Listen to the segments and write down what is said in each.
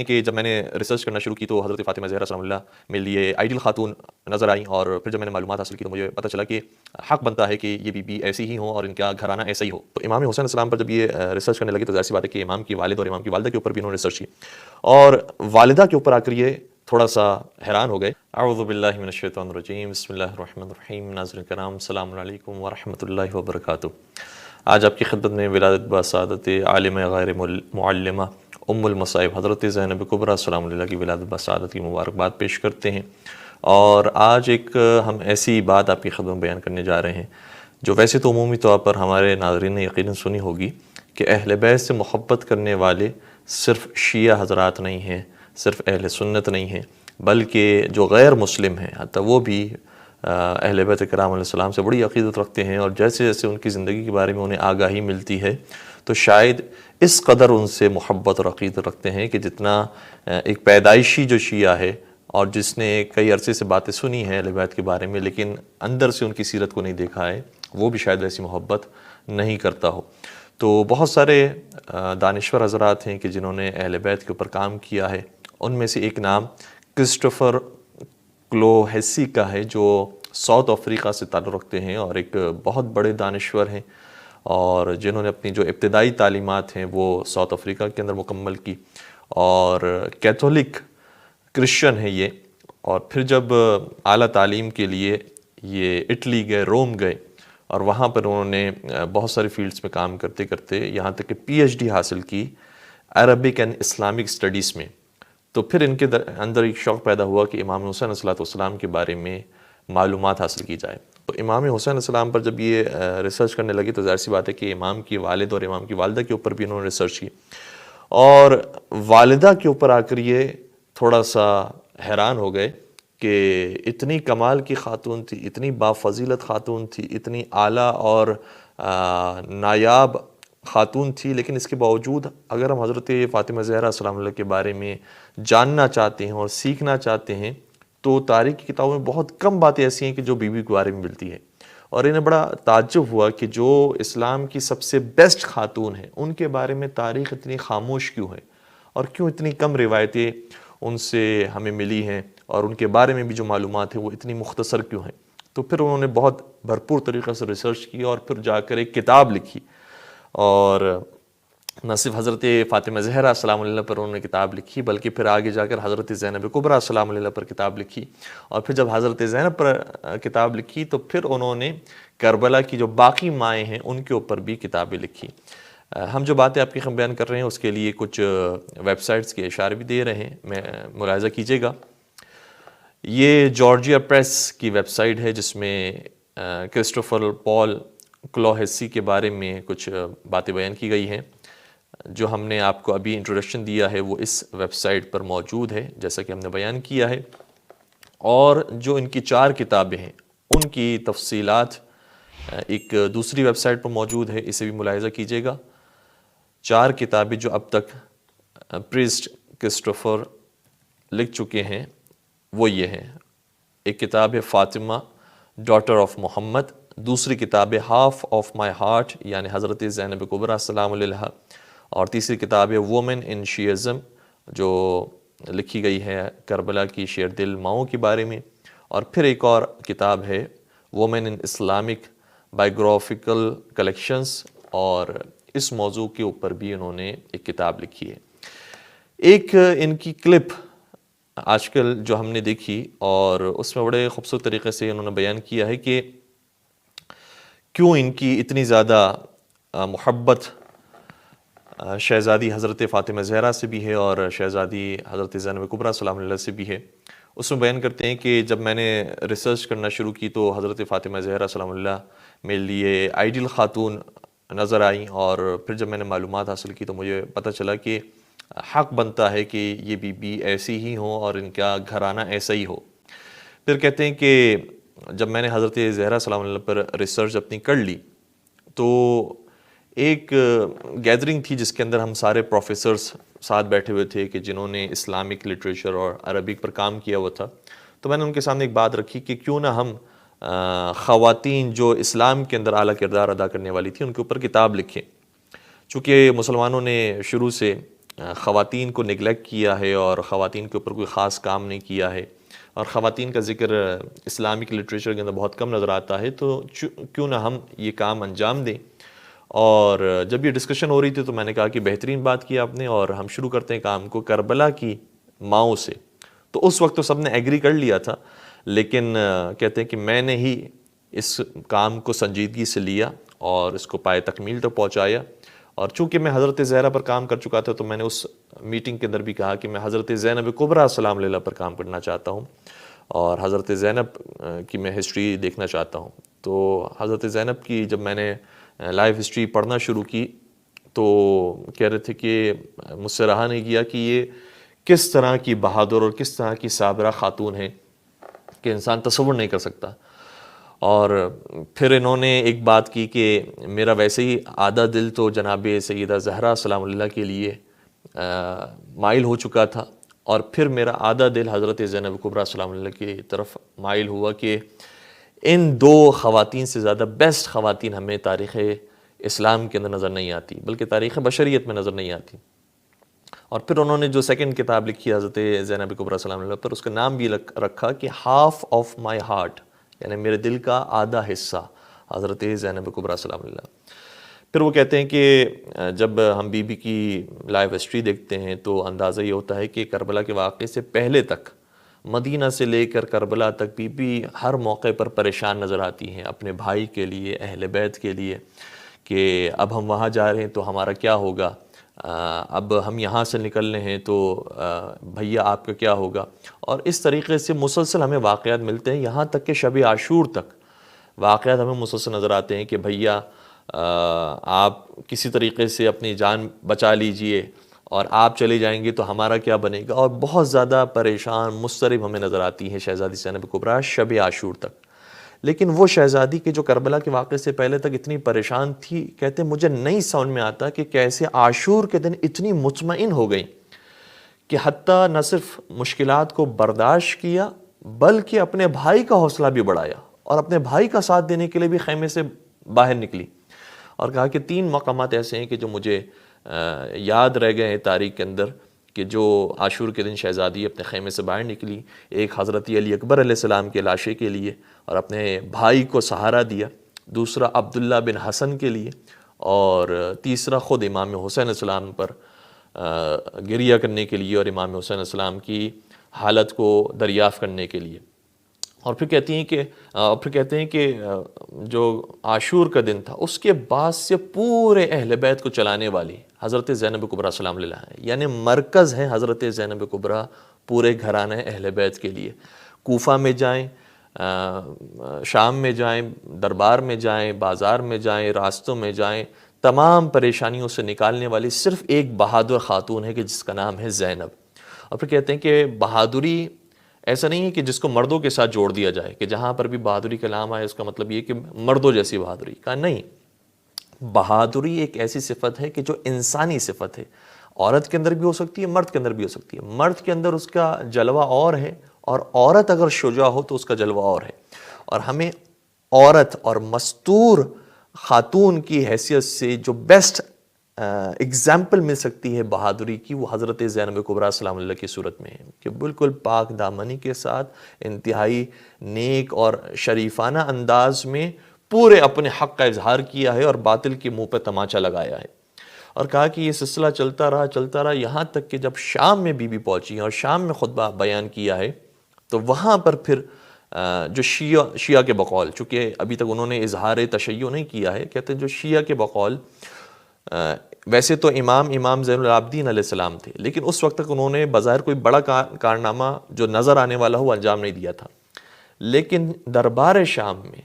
کہ جب میں نے ریسرچ کرنا شروع کی تو حضرت فاطمہ زہرا سلام اللہ میرے لیے آئیڈیل خاتون نظر آئیں، اور پھر جب میں نے معلومات حاصل کی تو مجھے پتہ چلا کہ حق بنتا ہے کہ یہ بی بی ایسی ہی ہوں اور ان کا گھرانہ ایسا ہی ہو۔ تو امام حسین السلام پر جب یہ ریسرچ کرنے لگے تو ظاہر سی بات ہے کہ امام کی والد اور امام کی والدہ کے اوپر بھی انہوں نے ریسرچ کی، اور والدہ کے اوپر آ کر یہ تھوڑا سا حیران ہو گئے۔ اعوذ باللہ من الشیطان الرجیم، بسم اللہ الرحمن الرحیم۔ ناظرین کرام، السلام علیکم ورحمۃ اللہ وبرکاتہ۔ آج آپ کی خدمت میں ولادت بسعادت عالم غیر معلمہ ام المصائب حضرت زینب کبریٰ سلام اللہ کی ولادت بسعادت کی مبارکباد پیش کرتے ہیں، اور آج ایک ہم ایسی بات آپ کی خدمت میں بیان کرنے جا رہے ہیں جو ویسے تو عمومی طور پر ہمارے ناظرین نے یقیناً سنی ہوگی کہ اہل بیت سے محبت کرنے والے صرف شیعہ حضرات نہیں ہیں، صرف اہل سنت نہیں ہیں، بلکہ جو غیر مسلم ہیں حتیٰ وہ بھی اہل بیت کرام علیہ السلام سے بڑی عقیدت رکھتے ہیں، اور جیسے جیسے ان کی زندگی کے بارے میں انہیں آگاہی ملتی ہے تو شاید اس قدر ان سے محبت اور عقیدت رکھتے ہیں کہ جتنا ایک پیدائشی جو شیعہ ہے اور جس نے کئی عرصے سے باتیں سنی ہیں اہل بیت کے بارے میں لیکن اندر سے ان کی سیرت کو نہیں دیکھا ہے، وہ بھی شاید ایسی محبت نہیں کرتا ہو۔ تو بہت سارے دانشور حضرات ہیں کہ جنہوں نے اہل بیت کے اوپر کام کیا ہے، ان میں سے ایک نام کرسٹوفر کلوہیسی کا ہے جو ساؤتھ افریقہ سے تعلق رکھتے ہیں اور ایک بہت بڑے دانشور ہیں، اور جنہوں نے اپنی جو ابتدائی تعلیمات ہیں وہ ساؤتھ افریقہ کے اندر مکمل کی، اور کیتھولک کرسچن ہے یہ، اور پھر جب اعلیٰ تعلیم کے لیے یہ اٹلی گئے، روم گئے، اور وہاں پر انہوں نے بہت سارے فیلڈز میں کام کرتے کرتے یہاں تک کہ پی ایچ ڈی حاصل کی عربک اینڈ اسلامک اسٹڈیز میں۔ تو پھر ان کے اندر ایک شوق پیدا ہوا کہ امام حسین علیہ السلام کے بارے میں معلومات حاصل کی جائے۔ تو امام حسین علیہ السلام پر جب یہ ریسرچ کرنے لگے تو ظاہر سی بات ہے کہ امام کی والد اور امام کی والدہ کے اوپر بھی انہوں نے ریسرچ کی، اور والدہ کے اوپر آ کر یہ تھوڑا سا حیران ہو گئے کہ اتنی کمال کی خاتون تھی، اتنی بافضیلت خاتون تھی، اتنی اعلیٰ اور نایاب خاتون تھی، لیکن اس کے باوجود اگر ہم حضرت فاطمہ زہرا سلام اللہ کے بارے میں جاننا چاہتے ہیں اور سیکھنا چاہتے ہیں تو تاریخ کی کتابوں میں بہت کم باتیں ایسی ہیں کہ جو بی بی کے بارے میں ملتی ہے، اور انہیں بڑا تعجب ہوا کہ جو اسلام کی سب سے بیسٹ خاتون ہیں ان کے بارے میں تاریخ اتنی خاموش کیوں ہے، اور کیوں اتنی کم روایتیں ان سے ہمیں ملی ہیں، اور ان کے بارے میں بھی جو معلومات ہیں وہ اتنی مختصر کیوں ہیں۔ تو پھر انہوں نے بہت بھرپور طریقے سے ریسرچ کی اور پھر جا کر ایک کتاب لکھی، اور نہ صرف حضرت فاطمہ زہرا سلام اللہ پر انہوں نے کتاب لکھی بلکہ پھر آگے جا کر حضرت زینب کبریٰ سلام اللہ پر کتاب لکھی، اور پھر جب حضرت زینب پر کتاب لکھی تو پھر انہوں نے کربلا کی جو باقی مائیں ہیں ان کے اوپر بھی کتابیں لکھی۔ ہم جو باتیں آپ کی خدمت بیان کر رہے ہیں اس کے لیے کچھ ویب سائٹس کے اشارے بھی دے رہے ہیں، میں ملاحظہ کیجیے گا۔ یہ جارجیا پریس کی ویب سائٹ ہے جس میں کرسٹوفر پال کلوہیسی کے بارے میں کچھ باتیں بیان کی گئی ہیں۔ جو ہم نے آپ کو ابھی انٹروڈکشن دیا ہے وہ اس ویب سائٹ پر موجود ہے جیسا کہ ہم نے بیان کیا ہے، اور جو ان کی 4 کتابیں ہیں ان کی تفصیلات ایک دوسری ویب سائٹ پر موجود ہے، اسے بھی ملاحظہ کیجیے گا۔ 4 کتابیں جو اب تک پریسٹ کرسٹوفر لکھ چکے ہیں وہ یہ ہیں۔ ایک کتاب ہے فاطمہ ڈاٹر آف محمد، دوسری کتاب ہے ہاف آف مائی ہارٹ یعنی حضرت زینب کبریٰ سلام علیہا، اور تیسری کتاب ہے وومن ان شیعزم جو لکھی گئی ہے کربلا کی شیر دل ماؤں کے بارے میں، اور پھر ایک اور کتاب ہے وومن ان اسلامک بائیوگرافیکل کلیکشنز، اور اس موضوع کے اوپر بھی انہوں نے ایک کتاب لکھی ہے۔ ایک ان کی کلپ آج کل جو ہم نے دیکھی اور اس میں بڑے خوبصورت طریقے سے انہوں نے بیان کیا ہے کہ کیوں ان کی اتنی زیادہ محبت شہزادی حضرت فاطمہ زہرا سے بھی ہے اور شہزادی حضرت زینب کبریٰ سلام اللہ سے بھی ہے۔ اس میں بیان کرتے ہیں کہ جب میں نے ریسرچ کرنا شروع کی تو حضرت فاطمہ زہرا سلام اللہ میرے لیے آئیڈیل خاتون نظر آئیں، اور پھر جب میں نے معلومات حاصل کی تو مجھے پتہ چلا کہ حق بنتا ہے کہ یہ بی بی ایسی ہی ہوں اور ان کا گھرانہ ایسا ہی ہو۔ پھر کہتے ہیں کہ جب میں نے حضرت زہرا سلام اللہ پر ریسرچ اپنی کر لی تو ایک گیدرنگ تھی جس کے اندر ہم سارے پروفیسرز ساتھ بیٹھے ہوئے تھے کہ جنہوں نے اسلامک لٹریچر اور عربک پر کام کیا ہوا تھا۔ تو میں نے ان کے سامنے ایک بات رکھی کہ کیوں نہ ہم خواتین جو اسلام کے اندر اعلیٰ کردار ادا کرنے والی تھیں ان کے اوپر کتاب لکھیں، چونکہ مسلمانوں نے شروع سے خواتین کو نگلیکٹ کیا ہے اور خواتین کے اوپر کوئی خاص کام نہیں کیا ہے، اور خواتین کا ذکر اسلامک لٹریچر کے اندر بہت کم نظر آتا ہے، تو کیوں نہ ہم یہ کام انجام دیں۔ اور جب یہ ڈسکشن ہو رہی تھی تو میں نے کہا کہ بہترین بات کی آپ نے، اور ہم شروع کرتے ہیں کام کو کربلا کی ماؤں سے۔ تو اس وقت تو سب نے ایگری کر لیا تھا، لیکن کہتے ہیں کہ میں نے ہی اس کام کو سنجیدگی سے لیا اور اس کو پائے تکمیل تک پہنچایا۔ اور چونکہ میں حضرت زہرا پر کام کر چکا تھا تو میں نے اس میٹنگ کے اندر بھی کہا کہ میں حضرت زینب کبریٰ سلام علیہ پر کام کرنا چاہتا ہوں، اور حضرت زینب کی میں ہسٹری دیکھنا چاہتا ہوں۔ تو حضرت زینب کی جب میں نے لائف ہسٹری پڑھنا شروع کی تو کہہ رہے تھے کہ مجھ سے رہا نہیں گیا کہ یہ کس طرح کی بہادر اور کس طرح کی صابرہ خاتون ہے کہ انسان تصور نہیں کر سکتا۔ اور پھر انہوں نے ایک بات کی کہ میرا ویسے ہی آدھا دل تو جناب سیدہ زہرا سلام اللہ کے لیے مائل ہو چکا تھا، اور پھر میرا آدھا دل حضرت زینب کبریٰ سلام اللہ کی طرف مائل ہوا کہ ان دو خواتین سے زیادہ بیسٹ خواتین ہمیں تاریخ اسلام کے اندر نظر نہیں آتی، بلکہ تاریخ بشریت میں نظر نہیں آتی۔ اور پھر انہوں نے جو سیکنڈ کتاب لکھی حضرت زینب کبریٰ سلام اللہ پر، اس کا نام بھی رکھا کہ ہاف آف مائی ہارٹ، یعنی میرے دل کا آدھا حصہ حضرت زینب کبریٰ سلام اللہ۔ پھر وہ کہتے ہیں کہ جب ہم بی بی کی لائف ہسٹری دیکھتے ہیں تو اندازہ یہ ہوتا ہے کہ کربلا کے واقعے سے پہلے تک، مدینہ سے لے کر کربلا تک، بی بی ہر موقع پر پریشان نظر آتی ہیں اپنے بھائی کے لیے، اہل بیت کے لیے، کہ اب ہم وہاں جا رہے ہیں تو ہمارا کیا ہوگا، اب ہم یہاں سے نکلنے ہیں تو بھیا آپ کا کیا ہوگا۔ اور اس طریقے سے مسلسل ہمیں واقعات ملتے ہیں، یہاں تک کہ شب عاشور تک واقعات ہمیں مسلسل نظر آتے ہیں کہ بھیا آپ کسی طریقے سے اپنی جان بچا لیجئے، اور آپ چلے جائیں گے تو ہمارا کیا بنے گا۔ اور بہت زیادہ پریشان مضطرب ہمیں نظر آتی ہے شہزادی زینب کبریٰ شب عاشور تک۔ لیکن وہ شہزادی کے جو کربلا کے واقعے سے پہلے تک اتنی پریشان تھی، کہتے مجھے نہیں سمجھ میں آتا کہ کیسے عاشور کے دن اتنی مطمئن ہو گئی کہ حتیٰ نہ صرف مشکلات کو برداشت کیا بلکہ اپنے بھائی کا حوصلہ بھی بڑھایا، اور اپنے بھائی کا ساتھ دینے کے لیے بھی خیمے سے باہر نکلی، اور کہا کہ 3 مقامات ایسے ہیں کہ جو مجھے یاد رہ گئے ہیں تاریخ کے اندر، کہ جو عاشور کے دن شہزادی اپنے خیمے سے باہر نکلی، ایک حضرت علی اکبر علیہ السلام کے لاشے کے لیے اور اپنے بھائی کو سہارا دیا، دوسرا عبداللہ بن حسن کے لیے، اور تیسرا خود امام حسین علیہ السلام پر گریہ کرنے کے لیے اور امام حسین علیہ السلام کی حالت کو دریافت کرنے کے لیے۔ اور پھر کہتے ہیں کہ جو عاشور کا دن تھا اس کے بعد سے پورے اہل بیت کو چلانے والی حضرت زینب کبریٰ سلام اللہ ہے، یعنی مرکز ہے حضرت زینب کبریٰ پورے گھرانے اہل بیت کے لیے۔ کوفہ میں جائیں، شام میں جائیں، دربار میں جائیں، بازار میں جائیں، راستوں میں جائیں، تمام پریشانیوں سے نکالنے والی صرف ایک بہادر خاتون ہے کہ جس کا نام ہے زینب۔ اور پھر کہتے ہیں کہ بہادری ایسا نہیں ہے کہ جس کو مردوں کے ساتھ جوڑ دیا جائے، کہ جہاں پر بھی بہادری کا نام آئے اس کا مطلب یہ کہ مردوں جیسی بہادری کا نہیں۔ بہادری ایک ایسی صفت ہے کہ جو انسانی صفت ہے، عورت کے اندر بھی ہو سکتی ہے، مرد کے اندر بھی ہو سکتی ہے۔ مرد کے اندر اس کا جلوہ اور ہے، اور عورت اگر شجاع ہو تو اس کا جلوہ اور ہے۔ اور ہمیں عورت اور مستور خاتون کی حیثیت سے جو بیسٹ اگزامپل مل سکتی ہے بہادری کی، وہ حضرت زینب کبریٰ سلام اللہ کی صورت میں ہے، کہ بالکل پاک دامنی کے ساتھ انتہائی نیک اور شریفانہ انداز میں پورے اپنے حق کا اظہار کیا ہے اور باطل کے منہ پہ تماچا لگایا ہے۔ اور کہا کہ یہ سلسلہ چلتا رہا یہاں تک کہ جب شام میں بی بی پہنچی اور شام میں خطبہ بیان کیا ہے تو وہاں پر پھر جو شیعہ کے بقول، چونکہ ابھی تک انہوں نے اظہار تشیع نہیں کیا ہے، کہتے ہیں جو شیعہ کے بقول، ویسے تو امام زین العابدین علیہ السلام تھے، لیکن اس وقت تک انہوں نے بظاہر کوئی بڑا کارنامہ جو نظر آنے والا ہو انجام نہیں دیا تھا۔ لیکن دربار شام میں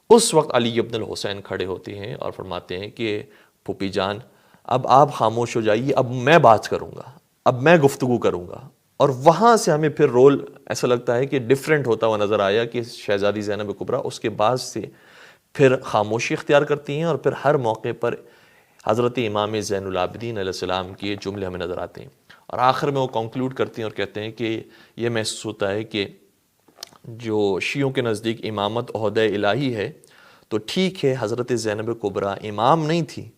اس وقت علی ابن الحسین کھڑے ہوتے ہیں اور فرماتے ہیں کہ پھوپھی جان اب آپ خاموش ہو جائیے، اب میں بات کروں گا، اب میں گفتگو کروں گا۔ اور وہاں سے ہمیں پھر رول ایسا لگتا ہے کہ ڈیفرنٹ ہوتا ہوا نظر آیا کہ شہزادی زینب کبریٰ اس کے بعد سے پھر خاموشی اختیار کرتی ہیں، اور پھر ہر موقع پر حضرت امام زین العابدین علیہ السلام کی یہ جملے ہمیں نظر آتے ہیں۔ اور آخر میں وہ کنکلوڈ کرتی ہیں اور کہتے ہیں کہ یہ محسوس ہوتا ہے کہ جو شیعوں کے نزدیک امامت عہدہ الہی ہے، تو ٹھیک ہے حضرت زینب کبریٰ امام نہیں تھی،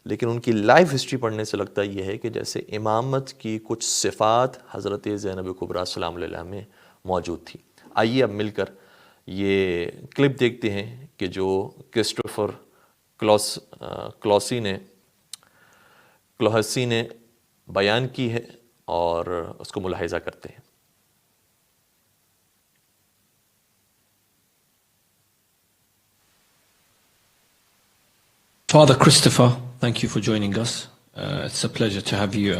لیکن ان کی لائف ہسٹری پڑھنے سے لگتا یہ ہے کہ جیسے امامت کی کچھ صفات حضرت زینب کبریٰ سلام علیہ میں موجود تھی. آئیے اب مل کر یہ کلپ دیکھتے ہیں کہ جو کرسٹوفر کلوہسی نے بیان کی ہے اور اس کو ملاحظہ کرتے ہیں. Father Christopher, thank you for joining us. It's a pleasure to have you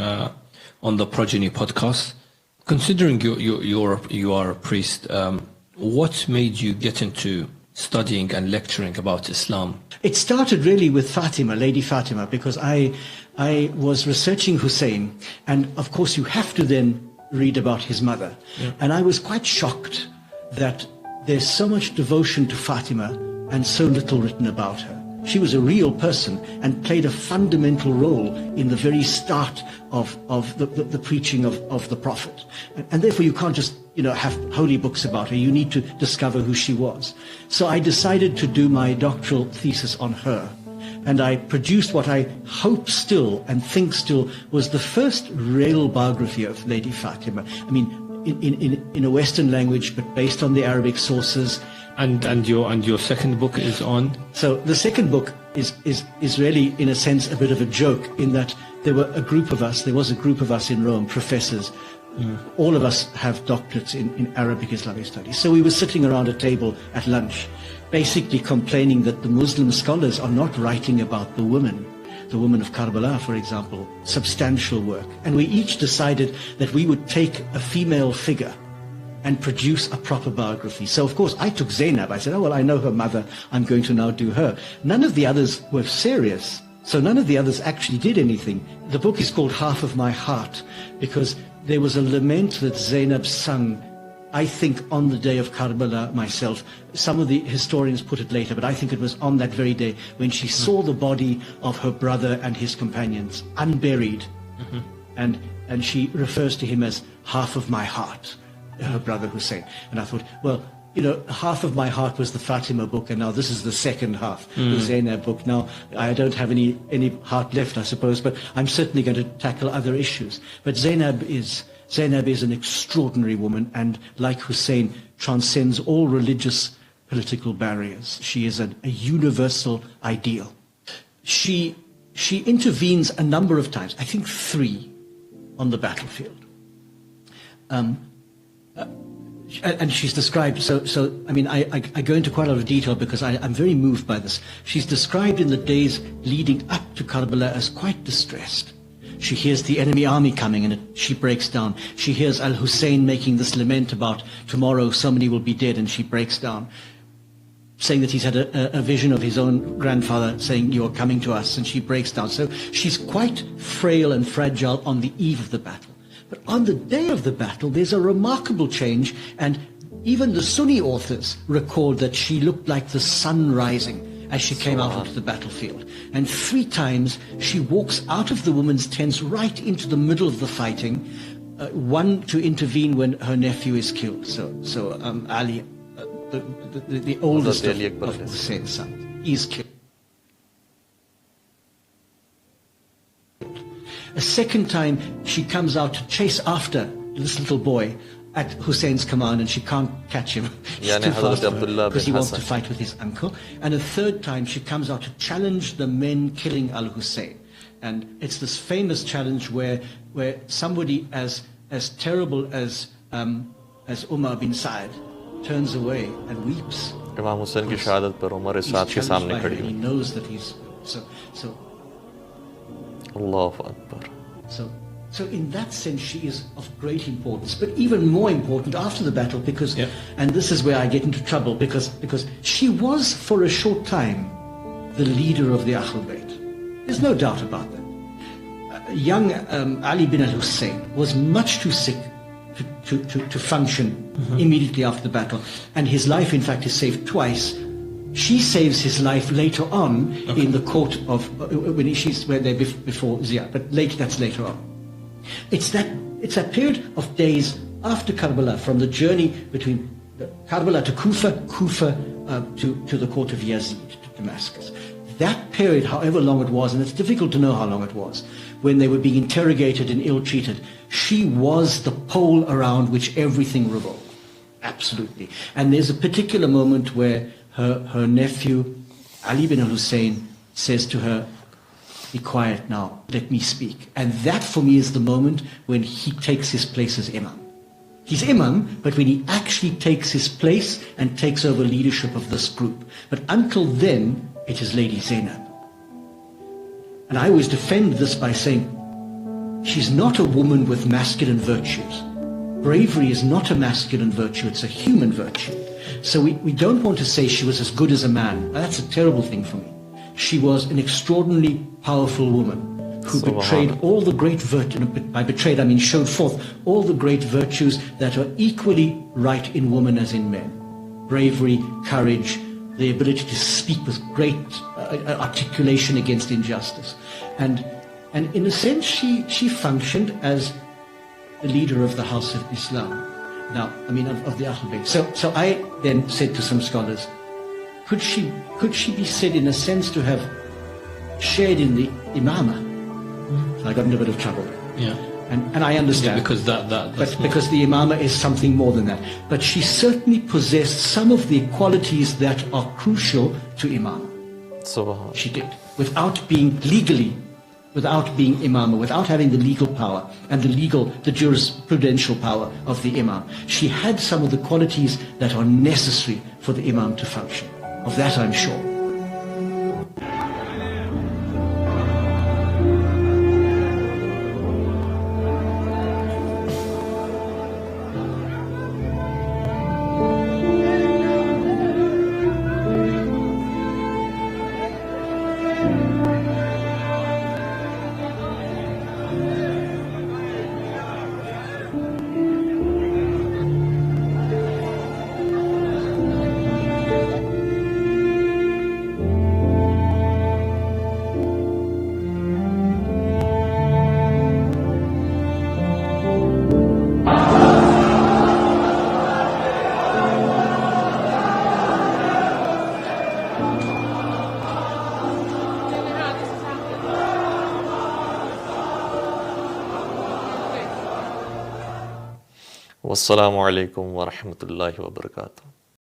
on the Progeny podcast. Considering you are a priest, what made you get into studying and lecturing about Islam? It started really with Fatima, Lady Fatima, because I was researching Hussein, and of course you have to then read about his mother. Yeah. And I was quite shocked that there's so much devotion to Fatima and so little written about her. She was a real person and played a fundamental role in the very start of the preaching of the Prophet. And therefore you can't just, have holy books about her. You need to discover who she was. So I decided to do my doctoral thesis on her. And I produced what I hope still and think still was the first real biography of Lady Fatima. I mean, in a Western language, but based on the Arabic sources. And your second book is on? So the second book is really, in a sense, a bit of a joke in that there was a group of us in Rome, professors. All of us have doctorates in Arabic Islamic studies. So we were sitting around a table at lunch, basically complaining that the Muslim scholars are not writing about the women of Karbala, for example, substantial work. And we each decided that we would take a female figure and produce a proper biography. So, of course, I took Zainab. I said, I know her mother. I'm going to now do her. None of the others were serious. So none of the others actually did anything. The book is called Half of My Heart because there was a lament that Zainab sung, I think, on the day of Karbala myself. Some of the historians put it later, but I think it was on that very day when she saw the body of her brother and his companions unburied. And she refers to him as half of my heart. Her brother Hussein. And I thought, half of my heart was the Fatima book, and now this is the second half, the Zainab book. Now, I don't have any heart left, I suppose, but I'm certainly going to tackle other issues. But Zainab is an extraordinary woman, and like Hussein, transcends all religious, political barriers. She is a universal ideal. She intervenes a number of times, I think 3, on the battlefield. And she's described, I go into quite a lot of detail because I'm very moved by this. She's described in the days leading up to Karbala as quite distressed. She hears the enemy army coming and she breaks down. She hears Al-Hussein making this lament about tomorrow so many will be dead, and she breaks down, saying that he's had a vision of his own grandfather saying, "You're coming to us," and she breaks down. So she's quite frail and fragile on the eve of the battle. But on the day of the battle, there's a remarkable change, and even the Sunni authors record that she looked like the sun rising as she came out onto the battlefield. And 3 times she walks out of the women's tents right into the middle of the fighting, one to intervene when her nephew is killed. So Ali, the oldest of Hussein's sons, is killed. A second time, she comes out to chase after this little boy at Hussein's command, and she can't catch him. He's too fast because he wants to fight with his uncle. And a third time, she comes out to challenge the men killing Al-Hussein. And it's this famous challenge where somebody as terrible as Umar bin Saad turns away and weeps. امام حسین کی شہادت پر عمر سعد کے سامنے کھڑی ہوئی. He knows that he's so. Allah Akbar. So in that sense, she is of great importance, but even more important after the battle, because, and this is where I get into trouble, because she was for a short time the leader of the Ahl Bayt. There's no doubt about that. Young Ali bin al-Hussein was much too sick to function immediately after the battle, and his life, in fact, is saved twice. She saves his life later on in the court of when they're before Ziyad, but that's later on. It's that period of days after Karbala, from the journey between Karbala to Kufa to the court of Yazid, to Damascus. that period, however long it was, and it's difficult to know how long it was, when they were being interrogated and ill-treated, she was the pole around which everything revolved. Absolutely. And there's a particular moment where her nephew, Ali bin al-Hussein, says to her, "Be quiet now, let me speak." And that for me is the moment when he takes his place as imam. He's imam, but when he actually takes his place and takes over leadership of this group. But until then, it is Lady Zainab. And I always defend this by saying, she's not a woman with masculine virtues. Bravery is not a masculine virtue, it's a human virtue. So we don't want to say she was as good as a man. That's a terrible thing for me. She was an extraordinarily powerful woman who betrayed all the great virtues, by betrayed I mean showed forth all the great virtues that are equally right in women as in men. Bravery, courage, the ability to speak with great articulation against injustice. And in a sense, she functioned as the leader of the House of Islam. Now, I mean, of the Ahlul Bayt. So I then said to some scholars, could she be said in a sense to have shared in the imamah? So I got in a bit of trouble. Yeah. And I understand. Yeah, because but because the imamah is something more than that. But she certainly possessed some of the qualities that are crucial to imamah. Subhanallah. She did. Without being imamah, without having the legal power and the jurisprudential power of the imam. She had some of the qualities that are necessary for the imam to function. Of that I'm sure. Wassalamu alaikum wa rahmatullahi wa barakatuh.